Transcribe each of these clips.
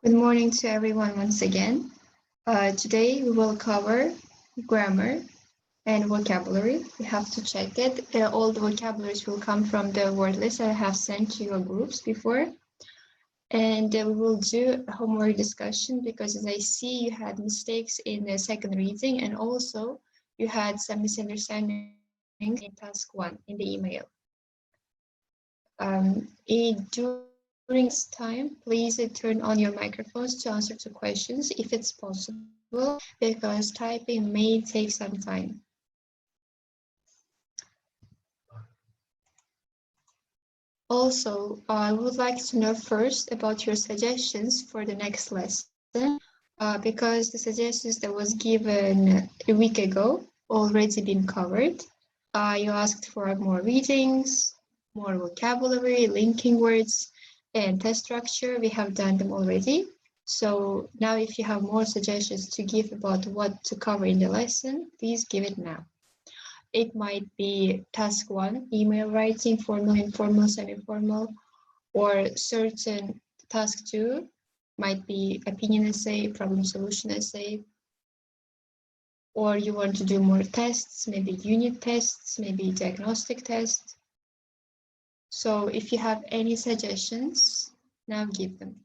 Good morning to everyone once again. Today we will cover grammar and vocabulary. You have to check it. All the vocabularies will come from the word list I have sent to your groups before. And we will do a homework discussion because as I see you had mistakes in the second reading and also you had some misunderstandings in task 1 in the email. During this time, please turn on your microphones to answer to questions if it's possible, because typing may take some time. Also, I would like to know first about your suggestions for the next lesson, because the suggestions that was given a week ago already been covered. You asked for more readings, more vocabulary, linking words, and test structure. We have done them already. So now if you have more suggestions to give about what to cover in the lesson, please give it now. It might be task 1, email writing, formal, informal, semi-formal, or certain task 2 might be opinion essay, problem solution essay, or you want to do more tests, maybe unit tests, maybe diagnostic tests. So if you have any suggestions, now give them.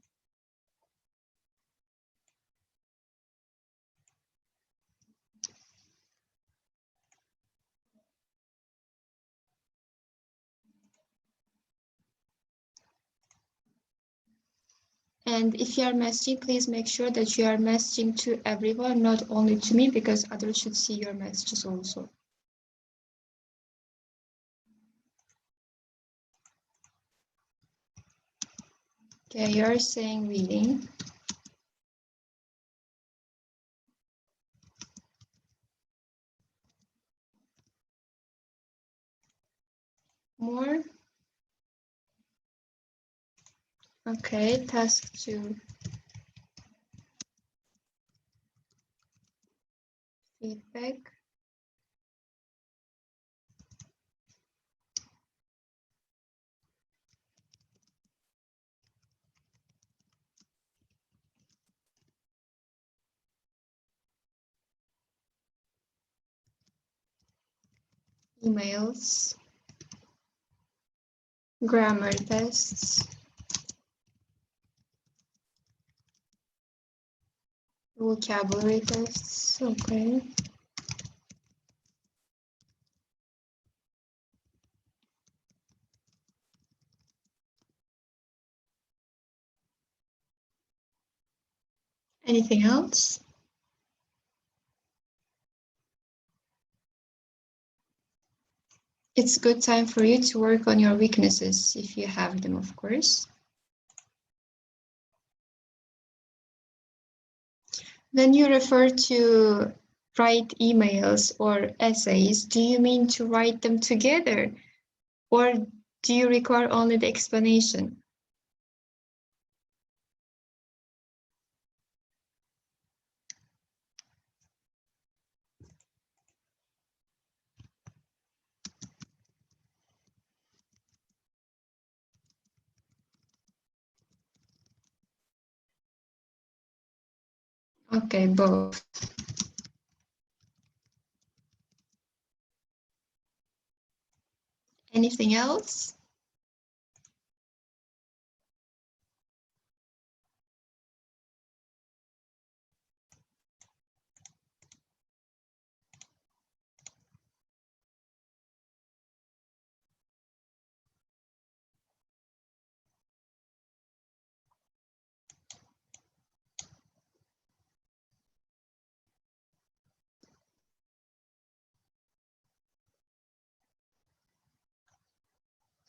And if you are messaging, please make sure that you are messaging to everyone, not only to me, because others should see your messages also. Okay, you're saying reading. More. Okay, task 2. Feedback. Emails. Grammar tests. Vocabulary tests. Okay. Anything else? It's a good time for you to work on your weaknesses, if you have them, of course. When you refer to write emails or essays, do you mean to write them together? Or do you require only the explanation? Okay, both. Anything else?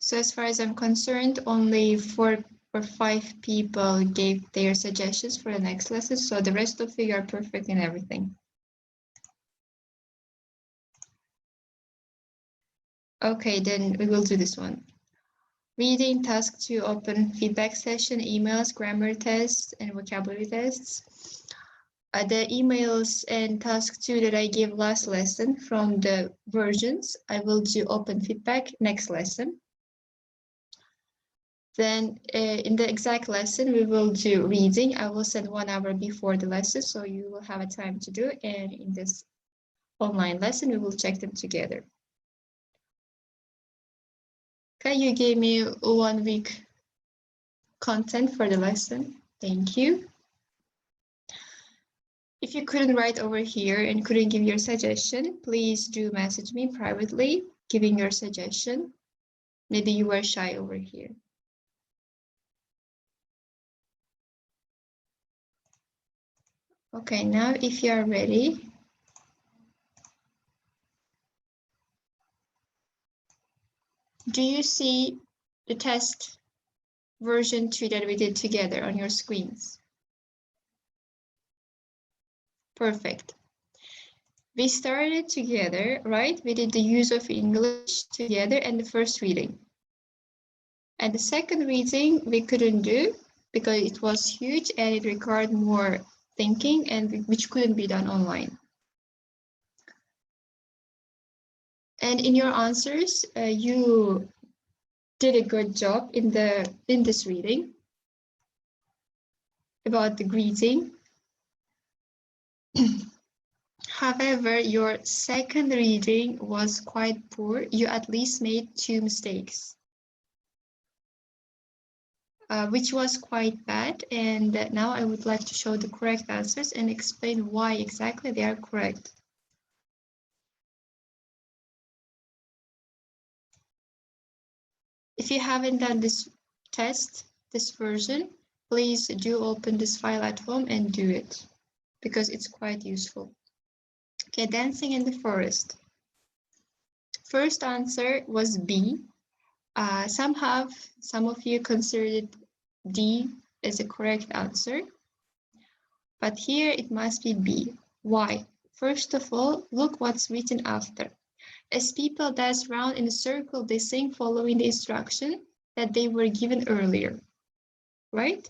So as far as I'm concerned, only 4 or 5 people gave their suggestions for the next lesson. So the rest of you are perfect in everything. Okay, then we will do this one. Reading, task 2, open feedback session, emails, grammar tests, and vocabulary tests. The emails and task 2 that I gave last lesson from the versions, I will do open feedback next lesson. Then in the exact lesson, we will do reading. I will send 1 hour before the lesson, so you will have a time to do. And in this online lesson, we will check them together. Okay, you gave me 1 week content for the lesson. Thank you. If you couldn't write over here and couldn't give your suggestion, please do message me privately, giving your suggestion. Maybe you were shy over here. Okay, now if you are ready, do you see the test version 2 that we did together on your screens? Perfect. We started together, right? We did the use of English together and the first reading. And the second reading we couldn't do because it was huge and it required more thinking, and which couldn't be done online. And in your answers, you did a good job in this reading about the greeting. However, your second reading was quite poor. You at least made 2 mistakes, which was quite bad. And now I would like to show the correct answers and explain why exactly they are correct. If you haven't done this test, this version, please do open this file at home and do it, because it's quite useful. Okay, dancing in the forest. First answer was B. Some of you considered D as a correct answer, but here it must be B. Why? First of all, look what's written after. As people dance round in a circle, they sing following the instruction that they were given earlier, right?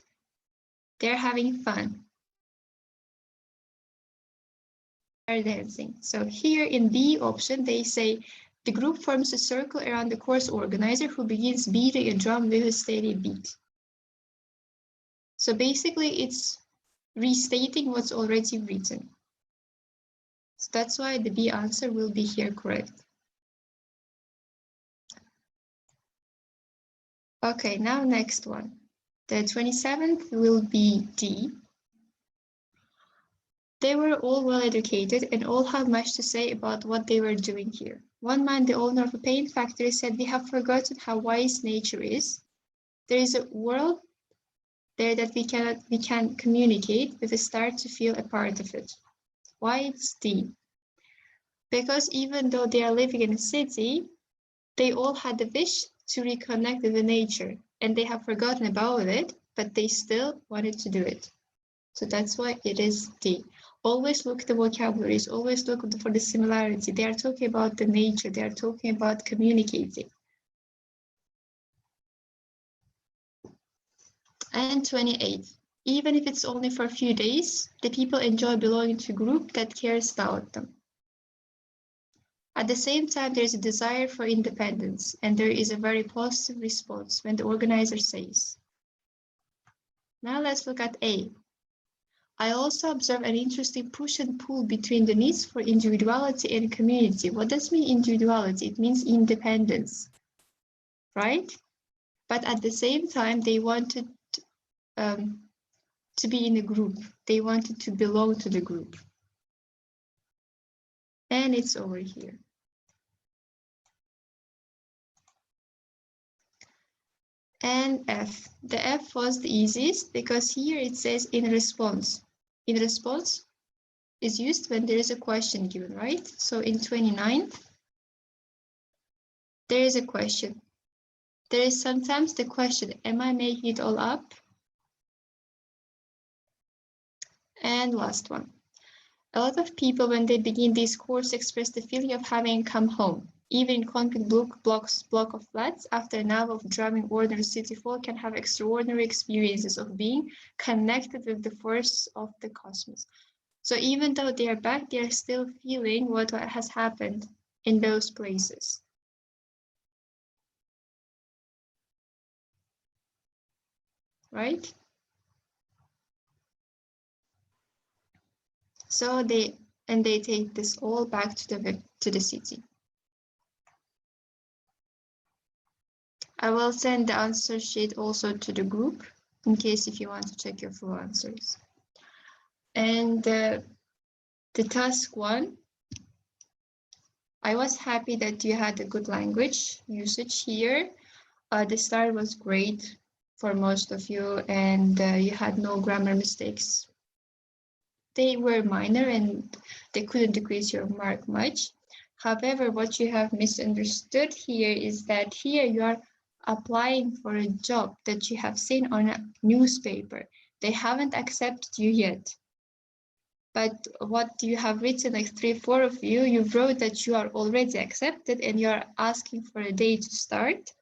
They're having fun. They're dancing. So here in B option, they say the group forms a circle around the course organizer who begins beating a drum with a steady beat. So basically it's restating what's already written. So that's why the B answer will be here correct. Okay, now next one. The 27th will be D. They were all well educated and all had much to say about what they were doing here. One man, the owner of a paint factory, said, "We have forgotten how wise nature is. There is a world there that we can communicate with, a start to feel a part of it." Why it's D? Because even though they are living in a city, they all had the wish to reconnect with the nature, and they have forgotten about it, but they still wanted to do it. So that's why it is D. Always look at the vocabularies, always look for the similarity. They are talking about the nature, they are talking about communicating. And 28. Even if it's only for a few days, the people enjoy belonging to a group that cares about them. At the same time, there is a desire for independence, and there is a very positive response when the organizer says. Now let's look at A. I also observe an interesting push and pull between the needs for individuality and community. What does mean individuality? It means independence, right? But at the same time, they wanted to be in a group. They wanted to belong to the group. And it's over here. And F. The F was the easiest because here it says in response. In response is used when there is a question given, right? So in 29, there is a question. There is sometimes the question, am I making it all up? And last one. A lot of people, when they begin this course, express the feeling of having come home. Even in concrete block of flats, after an hour of drumming, ordinary city folk can have extraordinary experiences of being connected with the force of the cosmos. So even though they are back, they are still feeling what has happened in those places. right? So they take this all back to the city. I will send the answer sheet also to the group in case if you want to check your full answers. And the task 1, I was happy that you had a good language usage here. The start was great for most of you, and you had no grammar mistakes. They were minor and they couldn't decrease your mark much. However, what you have misunderstood here is that here you are applying for a job that you have seen on a newspaper. They haven't accepted you yet. But what you have written, like 3-4 of you, you wrote that you are already accepted and you are asking for a day to start.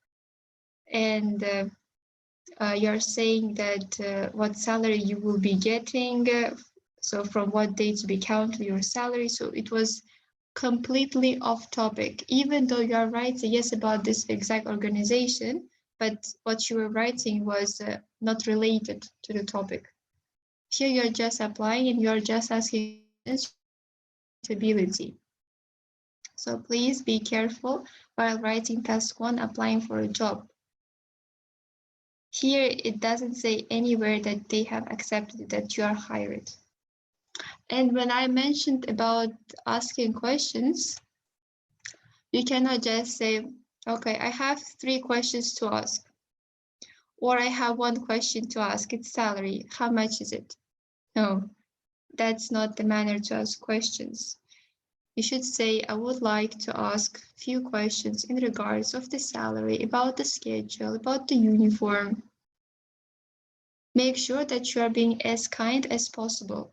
And you're saying that what salary you will be getting, so from what date to be counted your salary. So it was completely off topic, even though you are writing, yes, about this exact organization, but what you were writing was not related to the topic. Here you're just applying and you're just asking ability. So please be careful while writing task 1, applying for a job. Here it doesn't say anywhere that they have accepted that you are hired. And when I mentioned about asking questions, you cannot just say, okay, I have 3 questions to ask. Or I have 1 question to ask, it's salary, how much is it? No, that's not the manner to ask questions. You should say, I would like to ask a few questions in regards of the salary, about the schedule, about the uniform. Make sure that you are being as kind as possible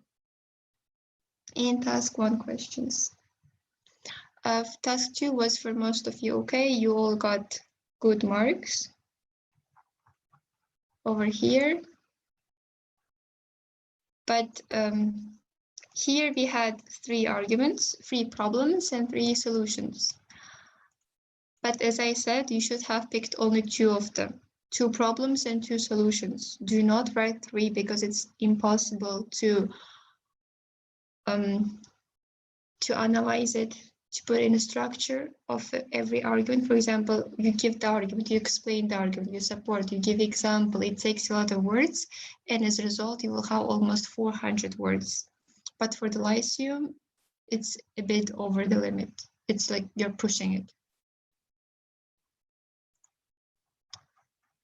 in task 1 questions. Task 2 was for most of you okay. You all got good marks over here. But here we had 3 arguments, 3 problems, and 3 solutions. But as I said, you should have picked only 2 of them. 2 problems and 2 solutions. Do not write 3 because it's impossible to analyze it, to put in a structure of every argument. For example, you give the argument, you explain the argument, you support, you give example. It takes a lot of words, and as a result, you will have almost 400 words. But for the Lyceum, it's a bit over the limit. It's like you're pushing it.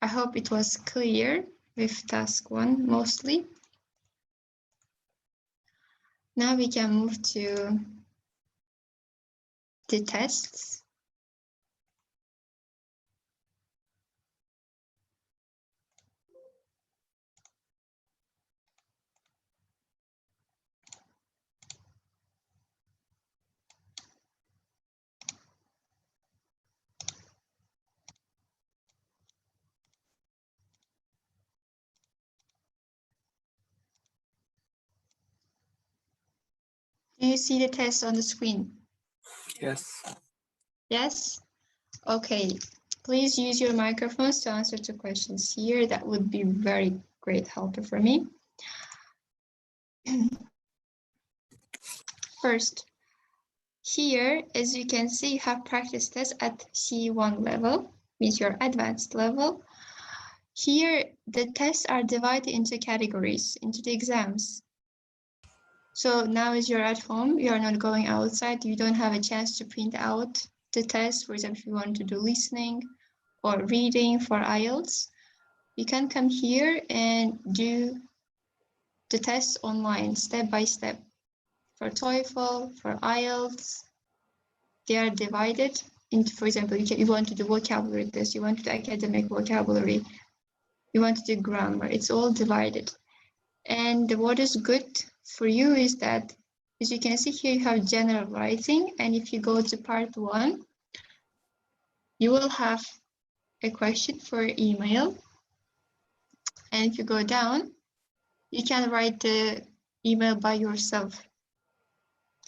I hope it was clear with task 1 mostly. Now we can move to the tests. Do you see the test on the screen? Yes. Yes? Okay. Please use your microphones to answer 2 questions here. That would be very great help for me. First, here, as you can see, you have practice tests at C1 level, means your advanced level. Here, the tests are divided into categories, into the exams. So now as you're at home, you're not going outside, you don't have a chance to print out the test. For example, if you want to do listening or reading for IELTS, you can come here and do the tests online, step by step. For TOEFL, for IELTS, they are divided into, for example, you want to do vocabulary test, you want to do academic vocabulary, you want to do grammar, it's all divided. And what is good for you is that, as you can see here, you have general writing, and if you go to part 1, you will have a question for email. And if you go down, you can write the email by yourself,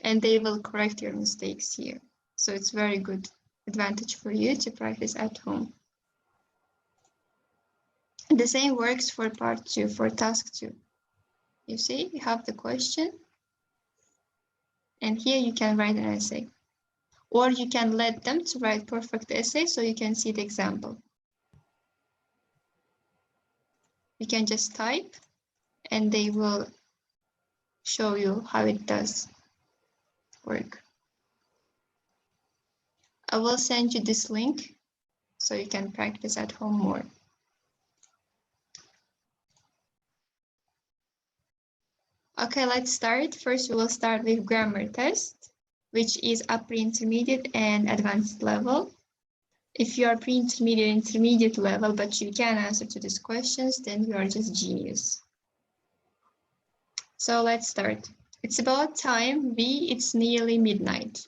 and they will correct your mistakes here. So it's very good advantage for you to practice at home. The same works for part 2, for task 2. You see, you have the question. And here you can write an essay. Or you can let them to write perfect essay so you can see the example. You can just type and they will show you how it does work. I will send you this link so you can practice at home more. Okay, let's start. First, we will start with grammar test, which is upper intermediate and advanced level. If you are pre-intermediate, intermediate level, but you can answer to these questions, then you are just genius. So let's start. It's about time. B, it's nearly midnight.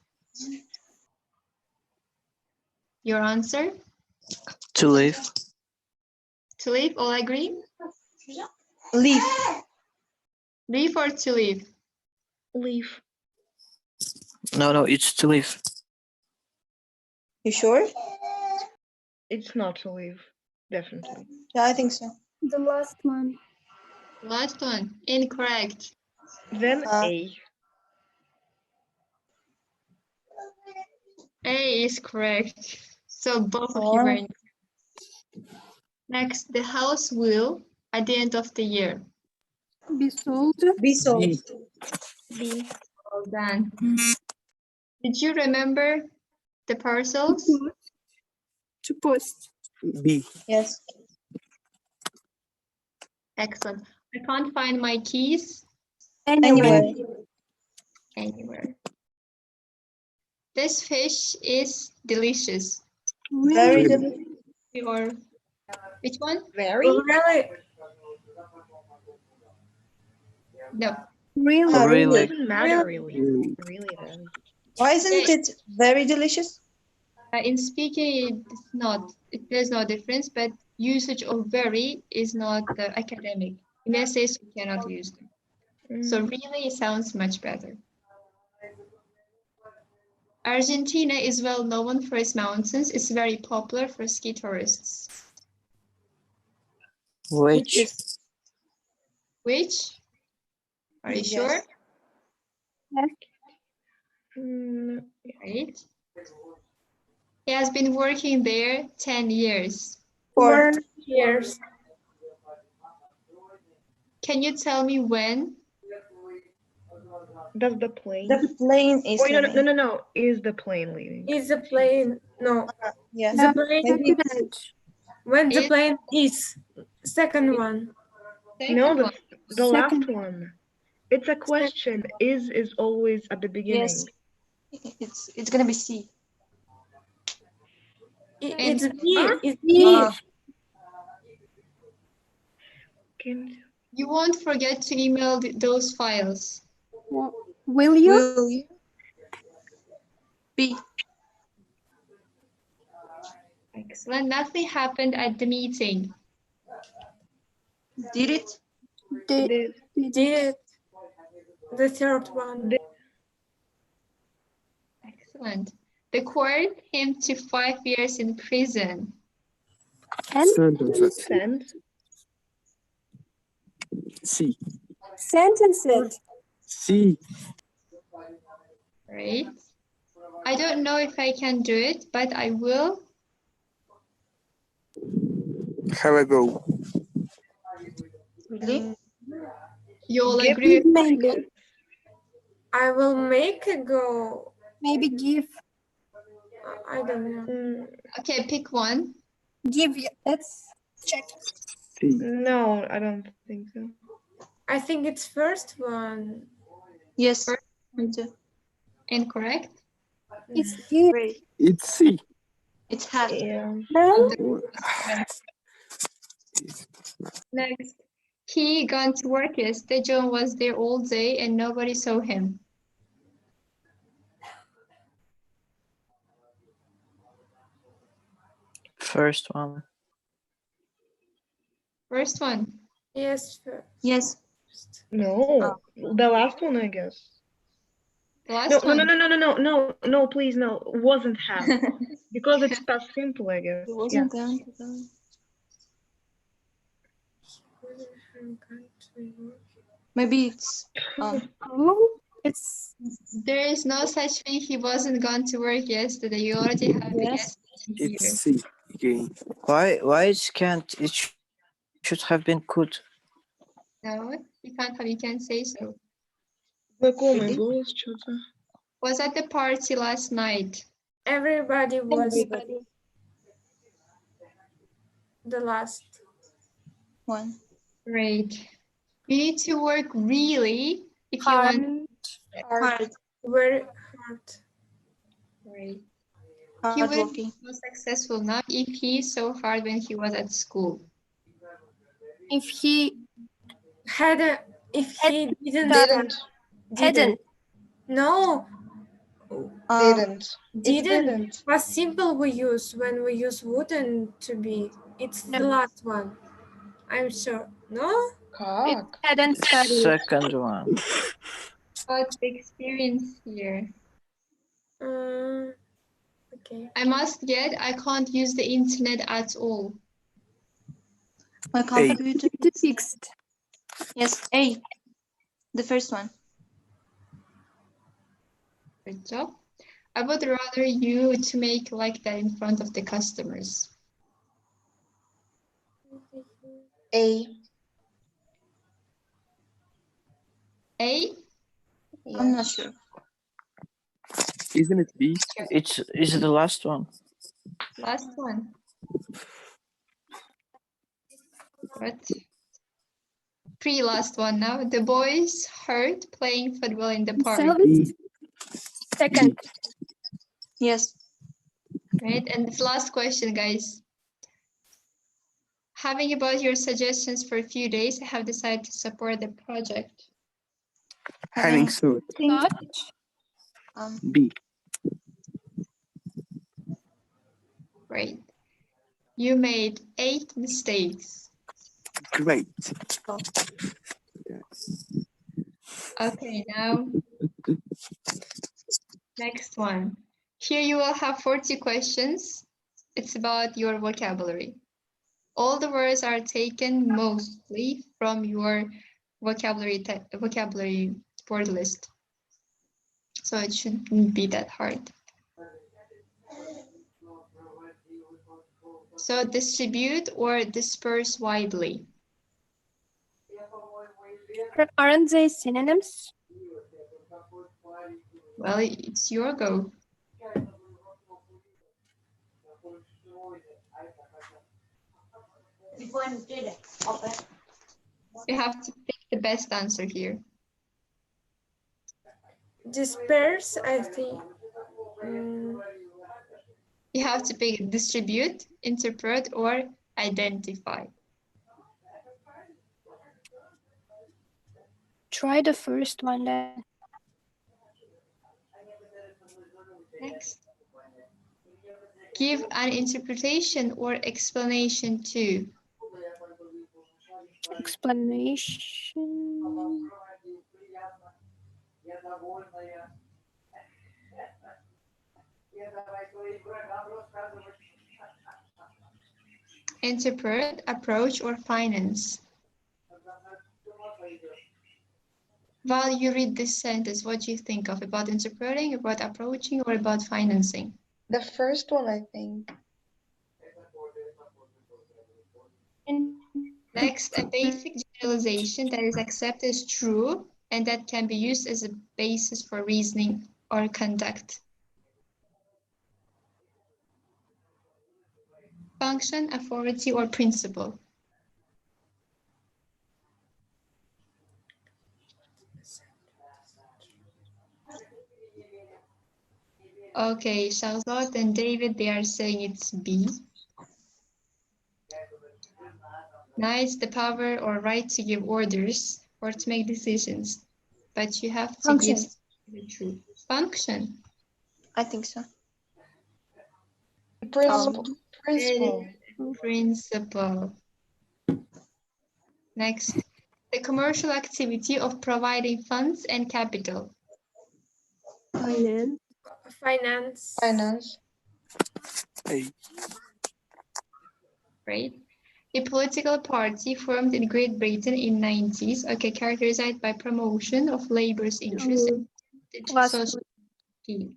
Your answer? To leave. To leave, all agree? Leave. Leave or to leave? Leave. No, it's to leave. You sure? It's not to leave, definitely. Yeah, I think so. The last one. Last one, incorrect. Then A. A is correct. So both of you were incorrect. Next, the house will, at the end of the year. Be sold. Be sold. B. Well done. Did you remember the parcels? To post. B. Yes. Excellent. I can't find my keys Anywhere. anywhere. This fish is delicious. Very Really? delicious. Or which one? Very? Really? No. Really? Oh, Really? Doesn't matter really. Really then. Why isn't it very delicious? In speaking, it's not. There's no difference, but usage of very is not academic. In essays, you cannot use them. So really, it sounds much better. Argentina is well known for its mountains. It's very popular for ski tourists. Which? Which? Are you sure? Right. He has been working there 10 years. 4 years. Can you tell me when? Does the plane? The plane is. Wait, no. Is the plane leaving? Is the plane? No. Yeah. The plane. Maybe When the Is- plane is. Second one. No, Second one. the last one. It's a question. Is always at the beginning. Yes. It's gonna be C. It's And- B. Huh? It's B. You won't forget to email those files. Will you? Will you? B. Excellent. Nothing happened at the meeting. Did it? Did it. The third one. Excellent. The court him to 5 years in prison. Sentences. Send. C. Sentences. C. Right. I don't know if I can do it, but I will. Have a go. Really? You all Give agree? Maybe. I will make a go. Maybe give. I don't know. Okay, pick one. Give. Let's check. C. No, I don't think so. I think it's first one. Yes. Me too. Incorrect. It's give. Great. It's C. It's had. Yeah. No. Next. He gone to work yesterday. John was there all day and nobody saw him. First one. First one. Yes. Yes. No, the last one, I guess. The last one. No, please, no, wasn't have. Because it's past simple, I guess. It wasn't Yeah. done. Maybe it's It's There is no such thing. He wasn't gone to work yesterday. You already have the yes. here. It's C again. Why it can't? It should have been could. No, you can't have. You can't say so. Знакомый голос что-то. Was at the party last night. Everybody was Everybody. the last. one. Great. You need to work really if you want. Hard. Very hard. Great. He Hard would working. be more successful now if he so hard when he was at school. If he If he Didn't. hadn't, No, Didn't. didn't. Was simple we use when we use wouldn't to be. It's the last one. I'm sure. No? it hadn't studied. Second one. What's the experience here? Okay. I must get, I can't use the internet at all. My computer. It's fixed. Yes, A. The first one. Good job. I would rather you to make like that in front of the customers. A. A? I'm not sure. Isn't it B? Is it the last one? Last one. What? Pre-last one now. The boys heard playing football in the park. So B. second. Yes. Right? And this last question, guys. Having about your suggestions for a few days, I have decided to support the project. Having thought. Thought. B. Great. You made 8 mistakes. Great. Okay, now next one. Here you will have 40 questions. It's about your vocabulary. All the words are taken mostly from your vocabulary board list. So it shouldn't be that hard. So distribute or disperse widely. Aren't they synonyms? Well, it's your go. You have to pick the best answer here. Disperse, I think. You have to pick distribute, interpret, or identify. Try the first one then. Next. Give an interpretation or explanation to. Explanation. Interpret, approach, or finance. While you read this sentence, what do you think of about interpreting, about approaching, or about financing? The first one, I think. Next, a basic generalization that is accepted as true and that can be used as a basis for reasoning or conduct. Function, authority, or principle. Okay, Charlotte and David, they are saying it's B. Now it's the power or right to give orders or to make decisions, but you have to give the true function. I think so. Principle. Principle. Next, the commercial activity of providing funds and capital. Finance. Finance. A. Right? A political party formed in Great Britain in 90s, okay, characterized by promotion of labor's interests and Last social scheme.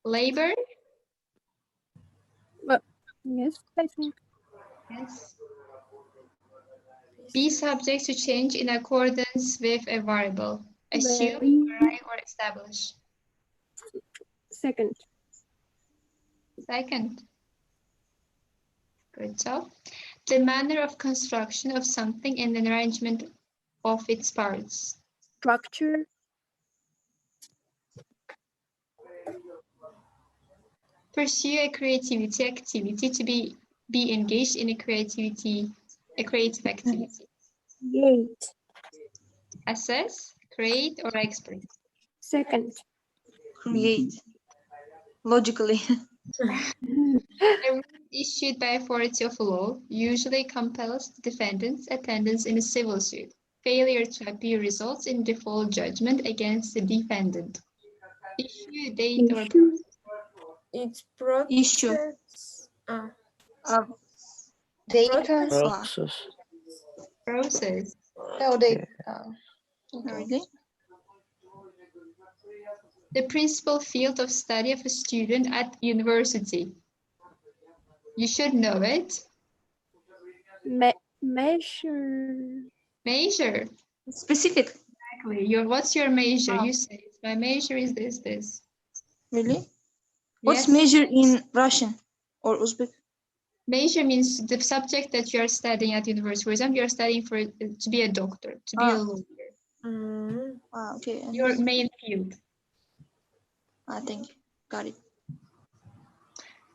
Labor? Yes, I think. Yes. Be subject to change in accordance with a variable. Assume, vary, or establish. Second. Second. Good job. The manner of construction of something and the arrangement of its parts. Structure. Pursue a creativity activity to be engaged in a creative activity. Gate. Assess, create, or express. Second. Create. Logically. A rule issued by authority of law usually compels the defendant's attendance in a civil suit. Failure to appear results in default judgment against the defendant. Issue, date, or process. It's Issue. Data. Process. Process. No, they. Really? The principal field of study of a student at university. You should know it. Measure. Major. Specific. Exactly. What's your major? You say my major is this. Really? What's Yes. major in Russian or Uzbek? Major means the subject that you are studying at university. For example, you are studying to be a doctor, to be a lawyer. Okay. Your main field. Thank you. Got it.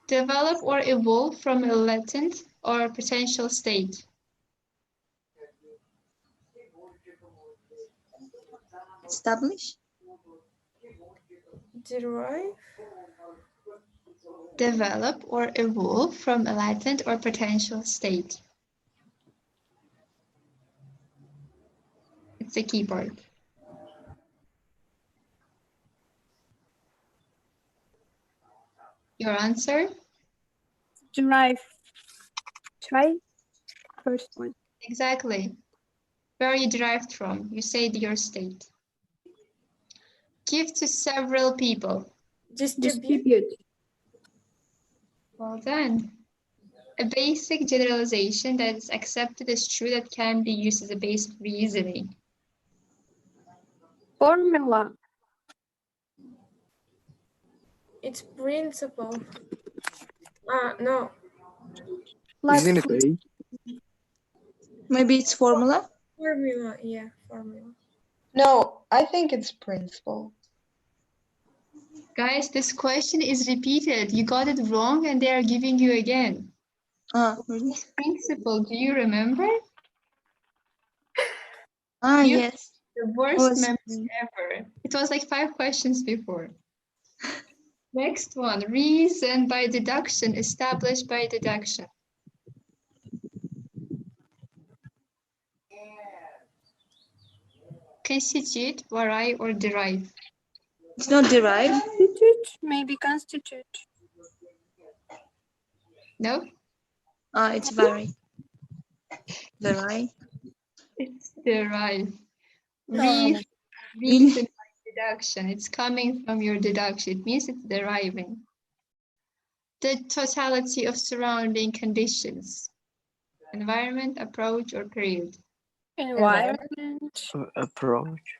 Develop or evolve from a latent or potential state. Establish. Derive. Develop or evolve from a latent or potential state. It's a key part. Your answer? Derive. Try. First one. Exactly. Where are you derived from? You say your state. Give to several people. Distribute. Well done. A basic generalization that is accepted as true that can be used as a base of reasoning. Formula. It's principle. No. Like Maybe it's formula. Formula. Yeah, formula. No, I think it's principle. Guys, this question is repeated. You got it wrong and they are giving you again. Really? Principle, do you remember? Yes. The worst memory ever. It was like 5 questions before. Next one, reason by deduction, established by deduction. Constitute, vary, or derive. It's not derived. Constitute. Maybe constitute. No? It's vary. Vary. It's derive. Really? Reason by deduction. It's coming from your deduction. It means it's deriving. The totality of surrounding conditions. Environment, approach, or period. Environment. Approach.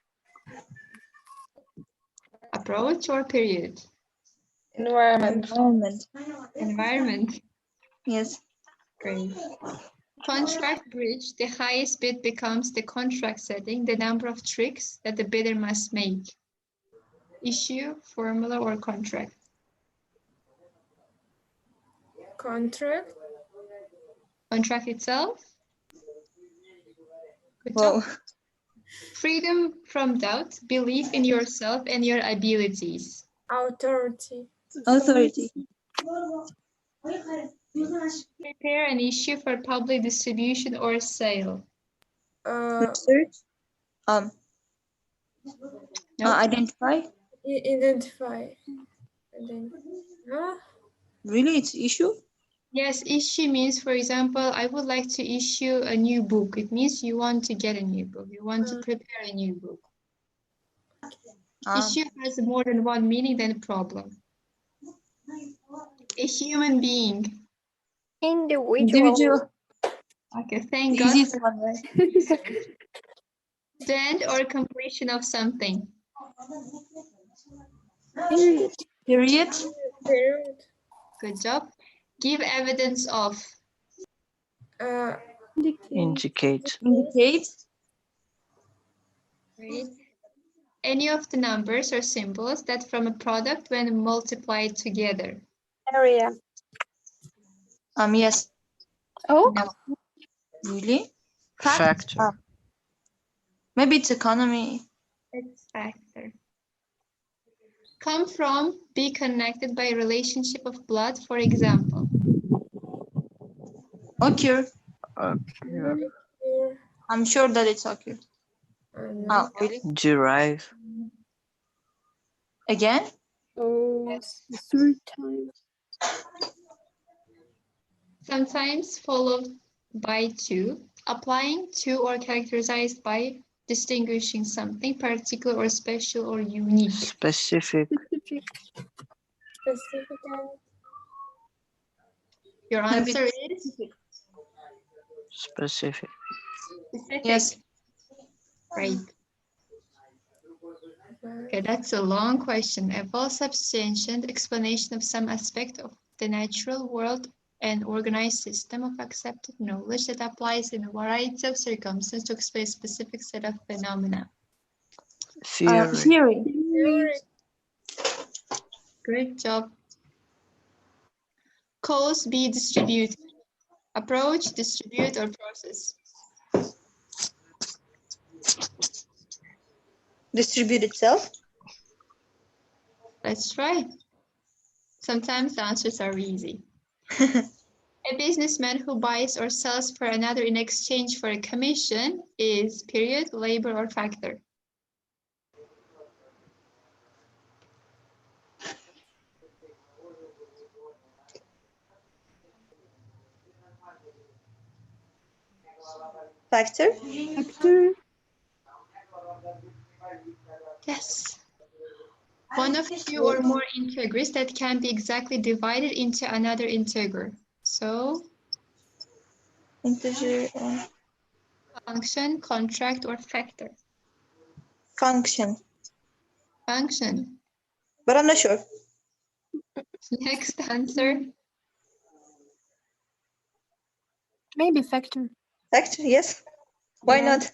Approach or period? Environment. Environment. Yes. Great. Contract bridge, the highest bid becomes the contract setting, the number of tricks that the bidder must make. Issue, formula, or contract? Contract. Contract itself? Good Wow. job. Freedom from doubt, belief in yourself and your abilities. Authority. Authority. Prepare an issue for public distribution or sale. Research. No? Identify. Identify. Huh? Really, it's issue. Yes, issue means, for example, I would like to issue a new book. It means you want to get a new book. You want to prepare a new book. Issue has more than one meaning than problem. A human being. Individual. Okay, thank God. Easiest one, right? The end or completion of something. Period. Period. Good job. Give evidence of. Indicate. Indicate. Great. Any of the numbers or symbols that from a product when multiplied together. Area. Yes. Oh, No. Really? Factor. Maybe it's economy. It's factor. Come from, be connected by a relationship of blood, for example. Occur. Occur. I'm sure that it's occur. Really? Derive. Again? oh, the third time. Sometimes followed by to, applying to or characterized by distinguishing something particular or special or unique. Specific. Your Maybe answer is Specific. specific. Yes. Right. Okay, that's a long question. A well-substantiated explanation of some aspect of the natural world and organized system of accepted knowledge that applies in a variety of circumstances to explain a specific set of phenomena. Theory. Theory. Great job. Cause, be distributed. Approach, distribute, or process. Distribute itself. Let's try. Sometimes the answers are easy. A businessman who buys or sells for another in exchange for a commission is period, labor, or factor. Factor. Factor. Yes. One of two or more integers that can be exactly divided into another integer. So, Integer. function, contract, or factor. Function. Function. But I'm not sure. Next answer. Maybe factor. Factor, yes. Why Yeah. not?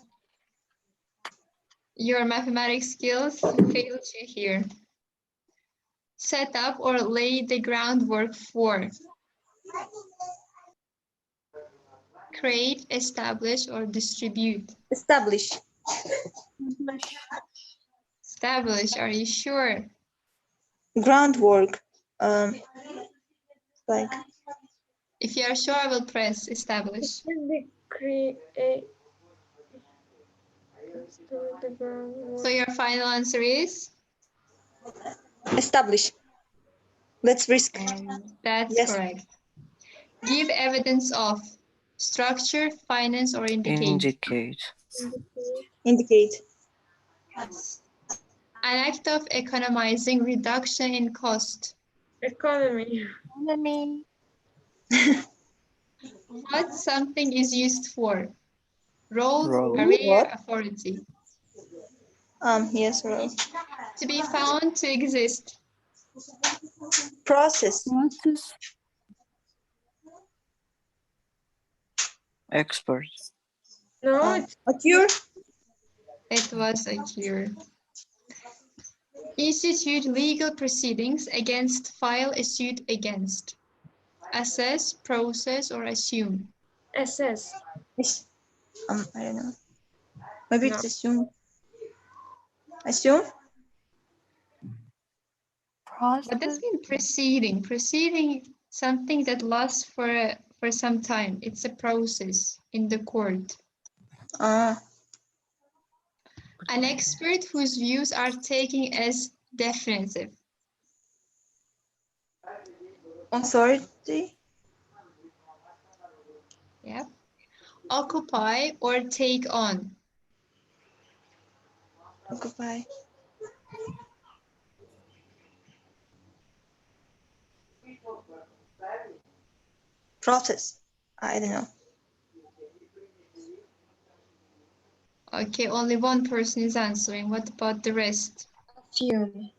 Your mathematics skills failed you here. Set up or lay the groundwork for. Create, establish, or distribute. Establish. Establish, are you sure? Groundwork. Like. If you are sure, I will press establish. So your final answer is? Establish. Let's risk. That's Yes. correct. Give evidence of structure, finance, or indicate. Indicate. Indicate. Yes. An act of economizing, reduction in cost. Economy. What something is used for. Role, Role. area, What? authority. Yes, right. To be found, to exist. Process. Expert. No, it's Occur. It was a cure. Institute legal proceedings against, file a suit against. Assess, process, or assume. assess. Yes. I don't know. Maybe No. it's assume. Assume? What does mean proceeding? Proceeding, something that lasts for some time. It's a process in the court. An expert whose views are taken as definitive. Authority. Yeah. Occupy or take on. Occupy. Process. I don't know. Okay, only one person is answering. What about the rest? Assume.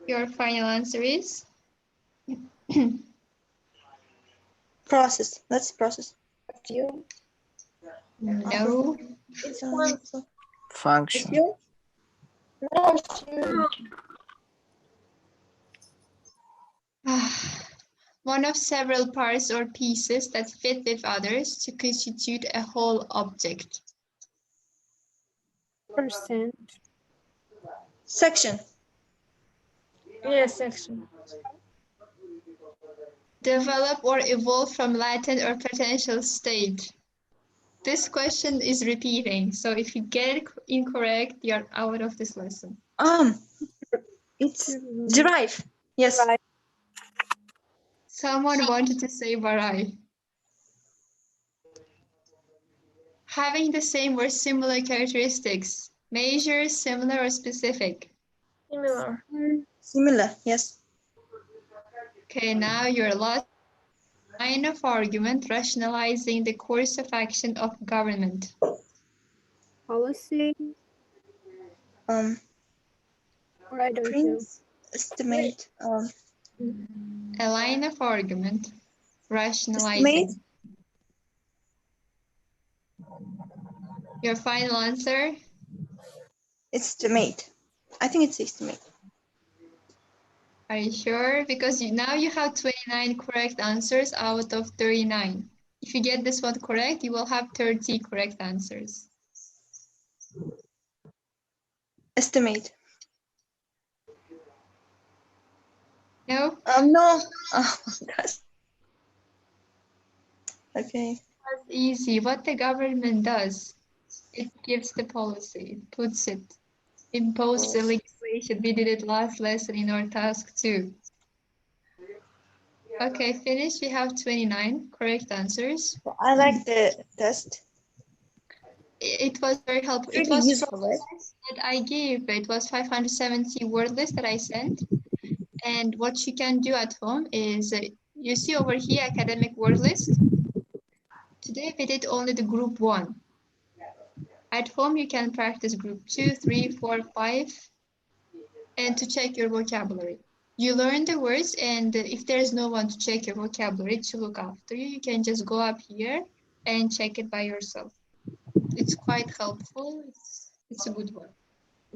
Your final answer is? Process. That's process. Assume. No. It's Function. Assume. No, assume. One of several parts or pieces that fit with others to constitute a whole object. Percent. Section. Yes, section. Develop or evolve from latent or potential state. This question is repeating, so if you get it incorrect, you're out of this lesson. It's derive. Yes. Right. Someone wanted to say varai. Having the same or similar characteristics. Measure, similar or specific. Similar. Similar. Yes. Okay, now your last line of argument, rationalizing the course of action of government. Policy. Or I don't know. Prince. Estimate. A line of argument, rationalizing. Estimate. Your final answer? Estimate. I think it's estimate. Are you sure? Because now you have 29 correct answers out of 39. If you get this one correct, you will have 30 correct answers. Estimate. No? No. Oh my gosh. Okay. That's easy. What the government does, it gives the policy, it puts it, imposes the legislation. We did it last lesson in our task 2. Okay, finished. We have 29 correct answers. I like the test. It was very helpful. It Really was useful, from right? the list that I gave. It was 570 word list that I sent. And what you can do at home is, you see over here, academic word list. Today we did only the group 1. At home you can practice group 2, 3, 4, 5, and to check your vocabulary. You learn the words, and if there's no one to check your vocabulary to look after you, you can just go up here and check it by yourself. It's quite helpful. It's a good one.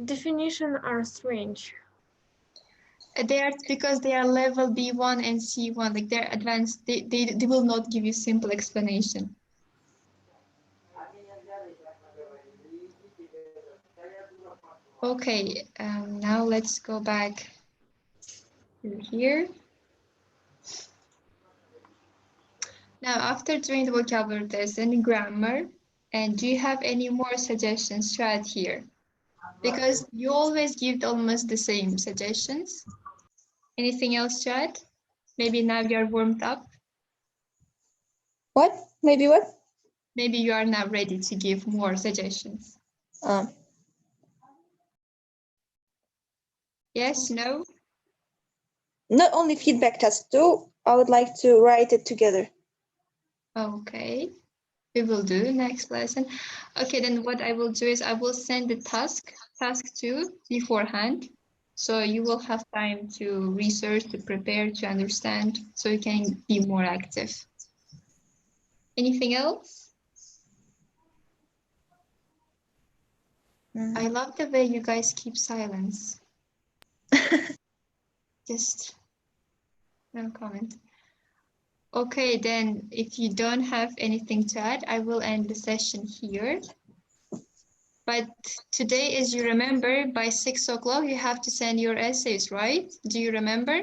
Definitions are strange. They are, because they are level B1 and C1, like they're advanced. They will not give you simple explanation. Okay, now let's go back to here. Now, after doing the vocabulary test and the grammar, and do you have any more suggestions to add here? Because you always give almost the same suggestions. Anything else to add? Maybe now you're warmed up. What? Maybe what? Maybe you are now ready to give more suggestions. Yes, no? Not only feedback test too. I would like to write it together. Okay, we will do next lesson. Okay, then what I will do is I will send the task 2 beforehand. So you will have time to research, to prepare, to understand, so you can be more active. Anything else? I love the way you guys keep silence. Just no comment. Okay, then if you don't have anything to add, I will end the session here. But today, as you remember, by 6 o'clock, you have to send your essays, right? Do you remember?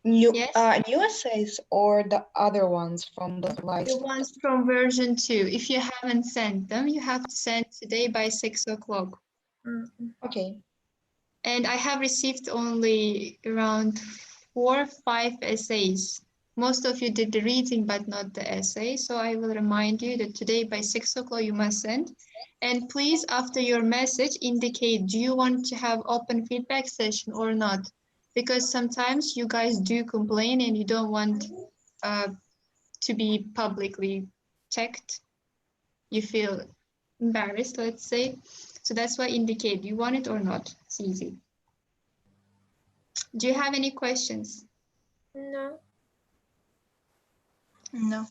New Yes. new essays or the other ones from the live The ones from version 2. If you haven't sent them, you have to send today by 6 o'clock. Okay. And I have received only around 4 or 5 essays. Most of you did the reading, but not the essay. So I will remind you that today by 6 o'clock you must send. And please, after your message, indicate, do you want to have open feedback session or not? Because sometimes you guys do complain and you don't want to be publicly checked. You feel embarrassed, let's say. So that's why indicate, do you want it or not? It's easy. Do you have any questions? No. No.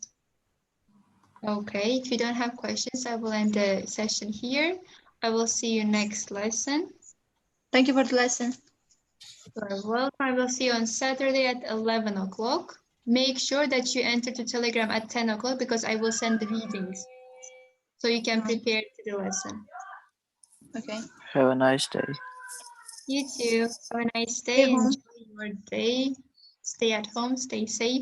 Okay, if you don't have questions, I will end the session here. I will see you next lesson. Thank you for the lesson. You're welcome. I will see you on Saturday at 11 o'clock. Make sure that you enter to Telegram at 10 o'clock because I will send the readings. So you can prepare to the lesson. Okay. Have a nice day. You too. Have a nice Stay day. home. Enjoy your day. Stay at home. Stay safe.